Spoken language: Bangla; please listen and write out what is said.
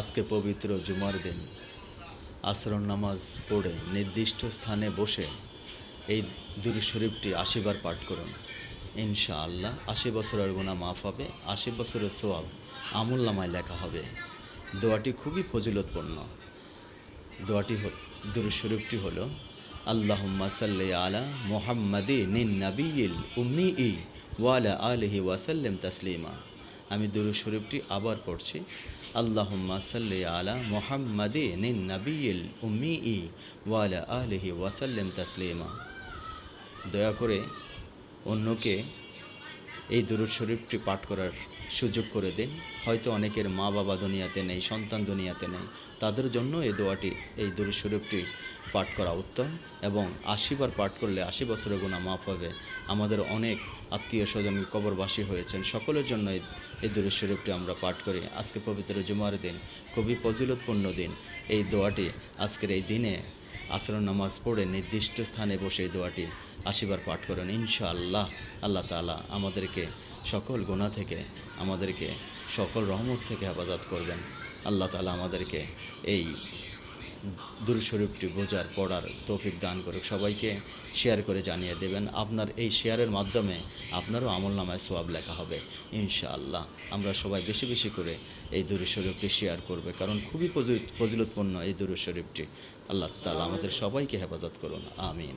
আজকে পবিত্র জুমার দিন আসর নামাজ পড়ে নির্দিষ্ট স্থানে বসে এই দুরূদ শরীফটি ৮০ বার পাঠ করুন। ইনশাআল্লাহ ৮০ বছরের গুনাহ মাফ হবে, ৮০ বছরের সওয়াব আমলনামায় লেখা হবে। দোয়াটি খুবই ফজিলতপূর্ণ। দুরূদ শরীফটি হলো আল্লাহুম্মা সাল্লি আলা মুহাম্মাদিনিন নাবিয়্যিল উম্মিয়্যি ওয়া আলা আলিহি ওয়া সাল্লিম তাসলিমা। আমি দুরূদ শরীফটি আবার পড়ছি। আল্লাহুম্মা সাল্লি আলা মুহাম্মাদিনিন নাবিয়্যিল উম্মিয়্যি ওয়া আলা আলিহি ওয়া সাল্লিম তাসলিমা। দয়া করে অন্যকে এই দুরূদ শরীফটি পাঠ করার সুযোগ করে দিন। হয়তো অনেকের মা বাবা দুনিয়াতে নেই, সন্তান দুনিয়াতে নেই, তাদের জন্য এই দোয়াটি, এই দুরূদ শরীফটি পাঠ করা উত্তম। এবং ৮০ বার পাঠ করলে ৮০ বছরের গুনাহ মাফ হবে। আমাদের অনেক আত্মীয় স্বজন কবরবাসী হয়েছেন, সকলের জন্য এই দুরূদ শরীফটি আমরা পাঠ করি। আজকে পবিত্র জুমার দিন, খুবই ফজিলতপূর্ণ দিন। এই দোয়াটি আজকের এই দিনে আসর নামাজ পড়ে নির্দিষ্ট স্থানে বসে এই দোয়াটি ৮০ বার পাঠ করেন। ইনশাআল্লাহ আল্লাহ তাআলা আমাদেরকে সকল গুনাহ থেকে, আমাদেরকে সকল রহমত থেকে হেফাজত করবেন। আল্লাহ তাআলা আমাদেরকে এই দুরূদ শরীফটি বোঝার, পড়ার তৌফিক দান করুক। সবাইকে শেয়ার করে জানিয়ে দেবেন। আপনার এই শেয়ারের মাধ্যমে আপনারও আমলনামায় সওয়াব লেখা হবে ইনশাআল্লাহ। আমরা সবাই বেশি বেশি করে এই দুরূদ শরীফটি শেয়ার করবে, কারণ খুবই ফজিলতপূর্ণ এই দুরূদ শরীফটি। আল্লাহ তাআলা আমাদের সবাইকে হেফাজত করুন। আমিন।